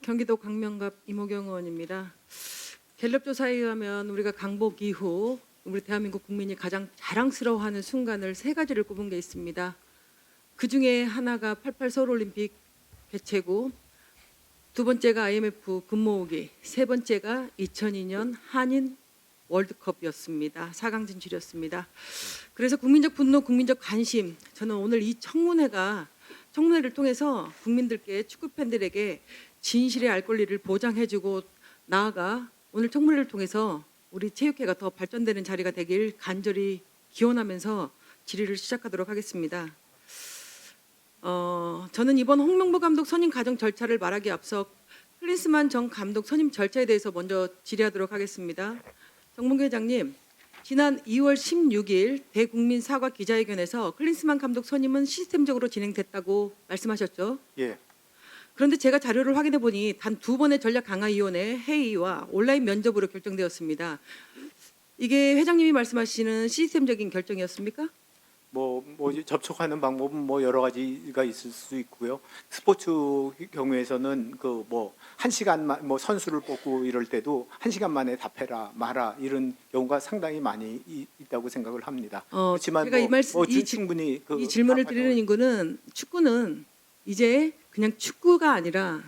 경기도 광명갑 이모경 의원입니다. 갤럽 조사에 의하면 우리가 강복 이후 우리 대한민국 국민이 가장 자랑스러워하는 순간을 세 가지를 꼽은 게 있습니다. 그 중에 하나가 88 서울올림픽 개최고, 두 번째가 IMF 금 모으기, 세 번째가 2002년 한인 월드컵이었습니다. 4강 진출이었습니다. 그래서 국민적 분노, 국민적 관심, 저는 오늘 이 청문회를 통해서 국민들께, 축구 팬들에게 진실의 알 권리를 보장해주고, 나아가 오늘 청문회를 통해서 우리 체육회가 더 발전되는 자리가 되길 간절히 기원하면서 질의를 시작하도록 하겠습니다. 저는 이번 홍명보 감독 선임 과정 절차를 말하기 앞서 클린스만 전 감독 선임 절차에 대해서 먼저 질의하도록 하겠습니다. 정봉규 회장님, 지난 2월 16일 대국민 사과 기자회견에서 클린스만 감독 선임은 시스템적으로 진행됐다고 말씀하셨죠? 예. 그런데 제가 자료를 확인해 보니 단 2번의 전략 강화위원회 회의와 온라인 면접으로 결정되었습니다. 이게 회장님이 말씀하시는 시스템적인 결정이었습니까? 뭐 접촉하는 방법은 뭐 여러 가지가 있을 수 있고요. 스포츠 경우에서는 그 뭐 1시간만 뭐 선수를 뽑고 이럴 때도 1시간 만에 답해라 마라 이런 경우가 상당히 많이 있다고 생각을 합니다. 그렇지만 제가 충분히 이 질문을 드리는 이유는 축구는 이제 그냥 축구가 아니라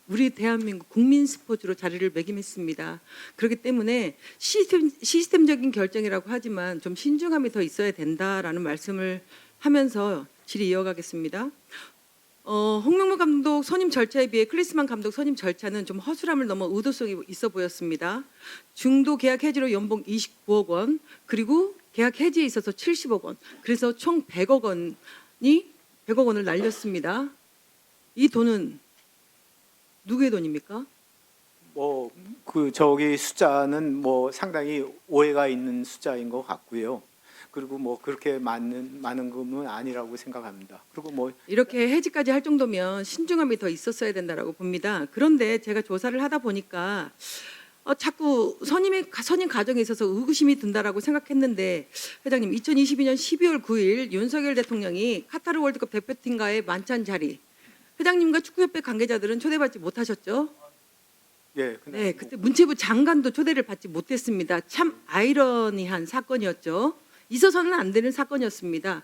우리 대한민국 국민 스포츠로 자리를 매김했습니다. 그렇기 때문에 시스템적인 결정이라고 하지만 좀 신중함이 더 있어야 된다라는 말씀을 하면서 질의 이어가겠습니다. 홍명보 감독 선임 절차에 비해 클린스만 감독 선임 절차는 좀 허술함을 넘어 의도성이 있어 보였습니다. 중도 계약 해지로 연봉 29억 원, 그리고 계약 해지에 있어서 70억 원, 그래서 총 100억 원을 날렸습니다. 이 돈은 누구의 돈입니까? 뭐 그 저기 숫자는 뭐 상당히 오해가 있는 숫자인 것 같고요. 그리고 뭐 그렇게 많은 금은 아니라고 생각합니다. 그리고 뭐 이렇게 해지까지 할 정도면 신중함이 더 있었어야 된다라고 봅니다. 그런데 제가 조사를 하다 보니까 자꾸 선임 과정에 있어서 의구심이 든다라고 생각했는데, 회장님, 2022년 12월 9일 윤석열 대통령이 카타르 월드컵 대표팀과의 만찬 자리, 회장님과 축구협회 관계자들은 초대받지 못하셨죠? 예, 네, 그때 문체부 장관도 초대를 받지 못했습니다. 참 아이러니한 사건이었죠. 있어서는 안 되는 사건이었습니다.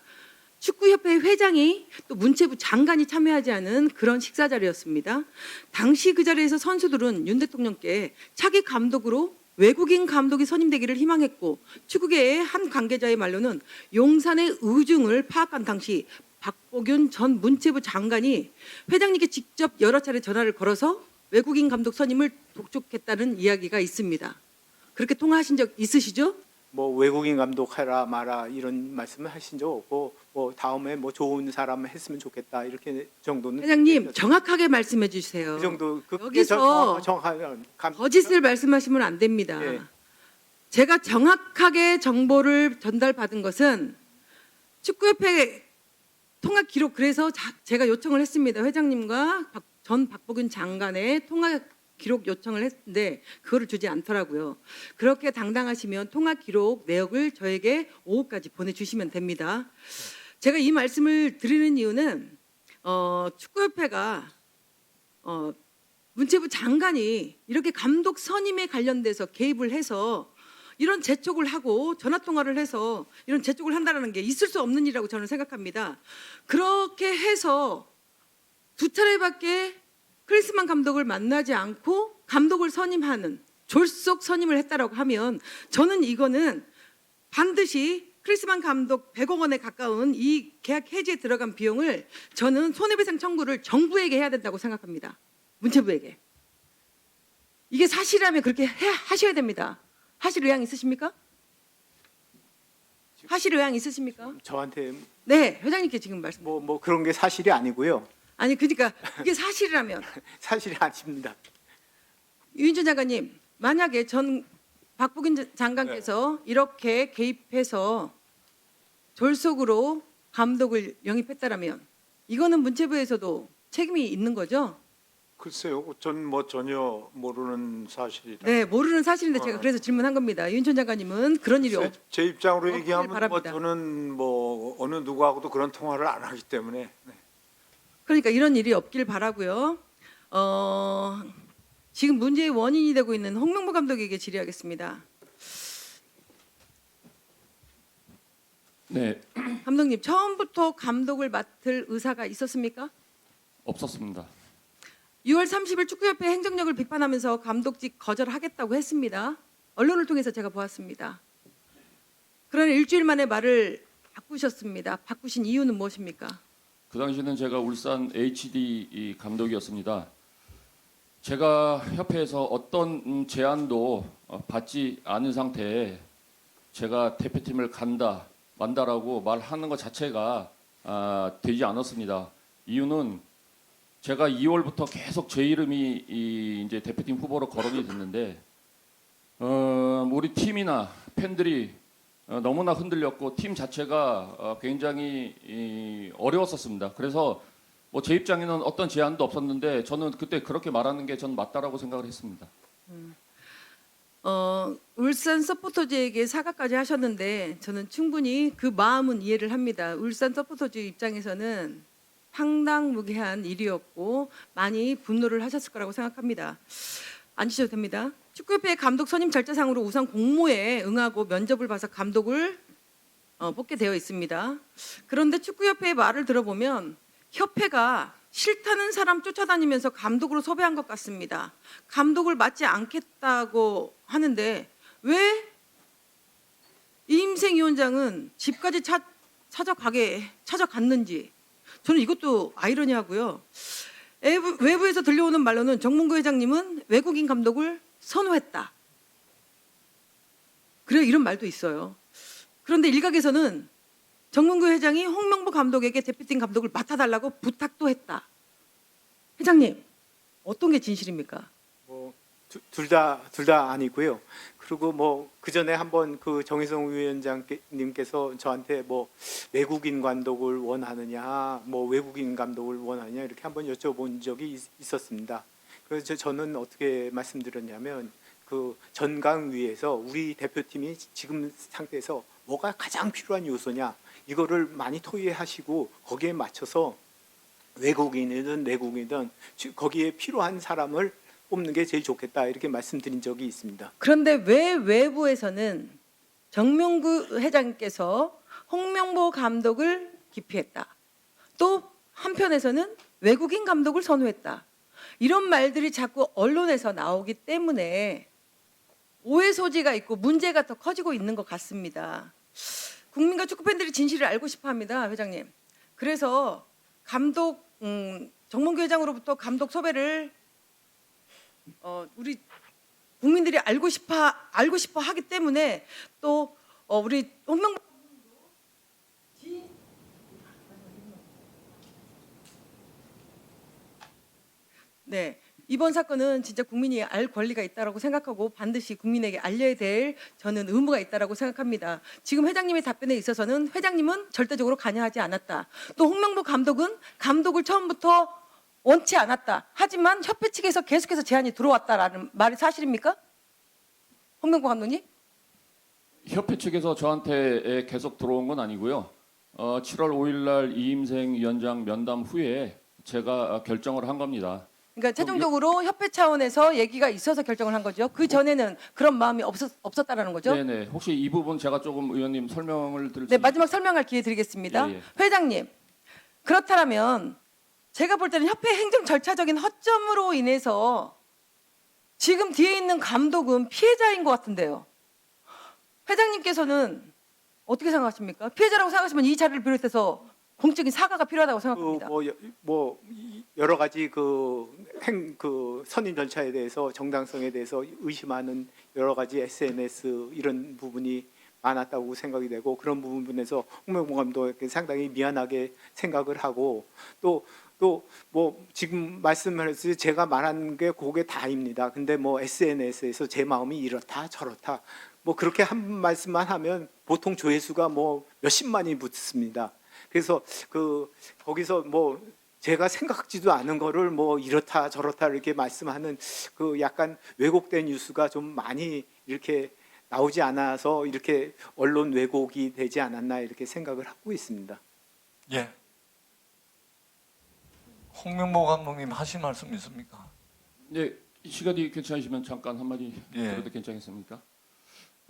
축구협회 회장이 또 문체부 장관이 참여하지 않은 그런 식사 자리였습니다. 당시 그 자리에서 선수들은 윤 대통령께 차기 감독으로 외국인 감독이 선임되기를 희망했고, 축구계의 한 관계자의 말로는 용산의 의중을 파악한 당시 박보균 전 문체부 장관이 회장님께 직접 여러 차례 전화를 걸어서 외국인 감독 선임을 독촉했다는 이야기가 있습니다. 그렇게 통화하신 적 있으시죠? 뭐 외국인 감독 해라 마라 이런 말씀을 하신 적 없고, 뭐 다음에 뭐 좋은 사람 했으면 좋겠다 이렇게 정도는. 회장님, 정확하게 말씀해 주세요. 그 정도 여기서 정확한 거짓을 말씀하시면 안 됩니다. 예. 제가 정확하게 정보를 전달받은 것은 축구협회 통화 기록, 그래서 제가 요청을 했습니다. 회장님과 전 박보균 장관의 통화 기록 요청을 했는데 그거를 주지 않더라고요. 그렇게 당당하시면 통화 기록 내역을 저에게 오후까지 보내주시면 됩니다. 제가 이 말씀을 드리는 이유는 축구협회가 문체부 장관이 이렇게 감독 선임에 관련돼서 개입을 해서 이런 재촉을 하고 전화통화를 해서 이런 재촉을 한다는 게 있을 수 없는 일이라고 저는 생각합니다. 그렇게 해서 두 차례밖에 클린스만 감독을 만나지 않고 감독을 선임하는 졸속 선임을 했다라고 하면, 저는 이거는 반드시 클린스만 감독 100억 원에 가까운 이 계약 해지에 들어간 비용을 저는 손해배상 청구를 정부에게 해야 된다고 생각합니다. 문체부에게. 이게 사실이라면 그렇게 하셔야 됩니다. 하실 의향 있으십니까? 하실 의향 있으십니까? 저한테 네, 회장님께 지금 말씀. 뭐 그런 게 사실이 아니고요. 아니, 그러니까 이게 사실이라면 사실이 아닙니다. 유인준 장관님, 만약에 전 박보균 장관께서 이렇게 개입해서 졸속으로 감독을 영입했다라면 이거는 문체부에서도 책임이 있는 거죠? 글쎄요, 전 뭐 전혀 모르는 사실이라. 네, 모르는 사실인데 제가 그래서 질문한 겁니다. 유인준 장관님은 그런 일이 제 입장으로 없길 얘기하면 뭐 바랍니다. 저는 뭐 어느 누구하고도 그런 통화를 안 하기 때문에. 네. 그러니까 이런 일이 없길 바라고요. 지금 문제의 원인이 되고 있는 홍명보 감독에게 질의하겠습니다. 네, 감독님, 처음부터 감독을 맡을 의사가 있었습니까? 없었습니다. 6월 30일 축구협회 행정력을 비판하면서 감독직 거절하겠다고 했습니다. 언론을 통해서 제가 보았습니다. 그러나 일주일 만에 말을 바꾸셨습니다. 바꾸신 이유는 무엇입니까? 그 당시에는 제가 울산 HD 감독이었습니다. 제가 협회에서 어떤 제안도 받지 않은 상태에 제가 대표팀을 간다, 만다라고 말하는 것 자체가 되지 않았습니다. 이유는 제가 2월부터 계속 제 이름이 이제 대표팀 후보로 거론이 됐는데 우리 팀이나 팬들이 너무나 흔들렸고 팀 자체가 굉장히 어려웠었습니다. 그래서 뭐 제 입장에는 어떤 제안도 없었는데 저는 그때 그렇게 말하는 게 전 맞다라고 생각을 했습니다. 울산 서포터즈에게 사과까지 하셨는데 저는 충분히 그 마음은 이해를 합니다. 울산 서포터즈 입장에서는 황당무계한 일이었고 많이 분노를 하셨을 거라고 생각합니다. 앉으셔도 됩니다. 축구협회 감독 선임 절차상으로 우선 공모에 응하고 면접을 봐서 감독을 뽑게 되어 있습니다. 그런데 축구협회의 말을 들어보면 협회가 싫다는 사람 쫓아다니면서 감독으로 섭외한 것 같습니다. 감독을 맡지 않겠다고 하는데 왜 이임생 위원장은 집까지 찾아갔는지 저는 이것도 아이러니하고요. 외부에서 들려오는 말로는 정몽구 회장님은 외국인 감독을 선호했다. 그래 이런 말도 있어요. 그런데 일각에서는 정몽구 회장이 홍명보 감독에게 대표팀 감독을 맡아달라고 부탁도 했다. 회장님 어떤 게 진실입니까? 뭐 둘 다 아니고요. 그리고 뭐 그 전에 한번 그 정의성 위원장님께서 저한테 뭐 외국인 감독을 원하느냐, 뭐 외국인 감독을 원하느냐 이렇게 한번 여쭤본 적이 있었습니다. 그래서 저는 어떻게 말씀드렸냐면 그 전강위에서 우리 대표팀이 지금 상태에서 뭐가 가장 필요한 요소냐 이거를 많이 토의하시고 거기에 맞춰서 외국인이든 내국인이든 거기에 필요한 사람을 뽑는 게 제일 좋겠다 이렇게 말씀드린 적이 있습니다. 그런데 왜 외부에서는 정명구 회장께서 홍명보 감독을 기피했다. 또 한편에서는 외국인 감독을 선호했다. 이런 말들이 자꾸 언론에서 나오기 때문에 오해 소지가 있고 문제가 더 커지고 있는 것 같습니다. 국민과 축구팬들이 진실을 알고 싶어합니다, 회장님. 그래서 감독 정몽규 회장으로부터 감독 섭외를 우리 국민들이 알고 싶어 하기 때문에 또 우리 홍명보 네. 이번 사건은 진짜 국민이 알 권리가 있다고 생각하고 반드시 국민에게 알려야 될 저는 의무가 있다고 생각합니다. 지금 회장님의 답변에 있어서는 회장님은 절대적으로 관여하지 않았다. 또 홍명보 감독은 감독을 처음부터 원치 않았다. 하지만 협회 측에서 계속해서 제안이 들어왔다라는 말이 사실입니까? 홍명보 감독님? 협회 측에서 저한테 계속 들어온 건 아니고요. 7월 5일 날 이임생 위원장 면담 후에 제가 결정을 한 겁니다. 그러니까 최종적으로 협회 차원에서 얘기가 있어서 결정을 한 거죠. 그 전에는 그런 마음이 없었다라는 거죠. 네네. 혹시 이 부분 제가 조금 의원님 설명을 드릴 수 네, 마지막 설명할 기회 드리겠습니다. 예, 예. 회장님, 그렇다면 제가 볼 때는 협회 행정 절차적인 허점으로 인해서 지금 뒤에 있는 감독은 피해자인 것 같은데요. 회장님께서는 어떻게 생각하십니까? 피해자라고 생각하시면 이 자리를 비롯해서 공적인 사과가 필요하다고 생각합니다. 뭐 여러 가지 그 선임 절차에 대해서 정당성에 대해서 의심하는 여러 가지 SNS 이런 부분이 많았다고 생각이 되고 그런 부분에서 홍명보 감독에게 상당히 미안하게 생각을 하고 또 뭐 지금 말씀하셨듯이 제가 말한 게 그게 다입니다. 근데 뭐 SNS에서 제 마음이 이렇다 저렇다 뭐 그렇게 한 말씀만 하면 보통 조회수가 뭐 몇십만이 붙습니다. 그래서 거기서 뭐 제가 생각지도 않은 거를 뭐 이렇다 저렇다 이렇게 말씀하는 그 약간 왜곡된 뉴스가 좀 많이 이렇게 나오지 않아서 이렇게 언론 왜곡이 되지 않았나 이렇게 생각을 하고 있습니다. 예. 홍명보 감독님 하실 말씀 있습니까? 네, 시간이 괜찮으시면 잠깐 한마디 예. 드려도 괜찮겠습니까?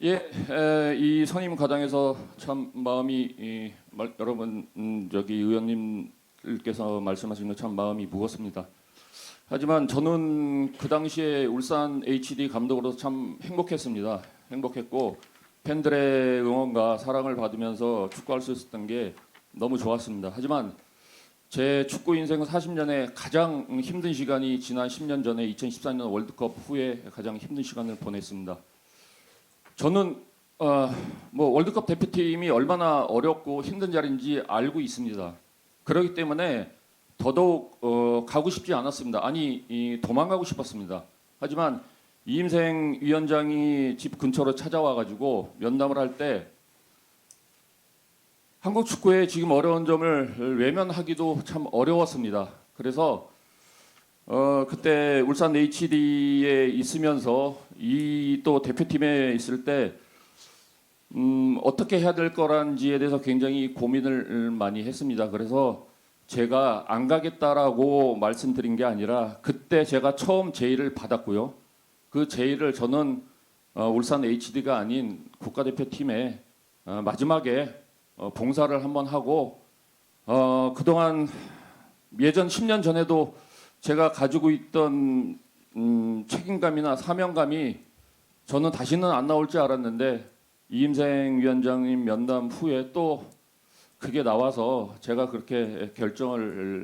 예, 이 선임 과정에서 참 마음이 여러분 저기 의원님께서 말씀하신 참 마음이 무겁습니다. 하지만 저는 그 당시에 울산 HD 감독으로서 참 행복했습니다. 행복했고 팬들의 응원과 사랑을 받으면서 축구할 수 있었던 게 너무 좋았습니다. 하지만 제 축구 인생 40년에 가장 힘든 시간이 지난 10년 전에 2014년 월드컵 후에 가장 힘든 시간을 보냈습니다. 저는 뭐 월드컵 대표팀이 얼마나 어렵고 힘든 자리인지 알고 있습니다. 그렇기 때문에 더더욱 가고 싶지 않았습니다. 아니 도망가고 싶었습니다. 하지만 이임생 위원장이 집 근처로 찾아와 가지고 면담을 할 때 한국 축구의 지금 어려운 점을 외면하기도 참 어려웠습니다. 그래서 그때 울산 HD에 있으면서 이 또 대표팀에 있을 때 어떻게 해야 될 거란지에 대해서 굉장히 고민을 많이 했습니다. 그래서 제가 안 가겠다라고 말씀드린 게 아니라 그때 제가 처음 제의를 받았고요. 그 제의를 저는 울산 HD가 아닌 국가대표팀에 마지막에 봉사를 한번 하고 그동안 예전 10년 전에도 제가 가지고 있던 책임감이나 사명감이 저는 다시는 안 나올 줄 알았는데 이임생 위원장님 면담 후에 또 그게 나와서 제가 그렇게 결정을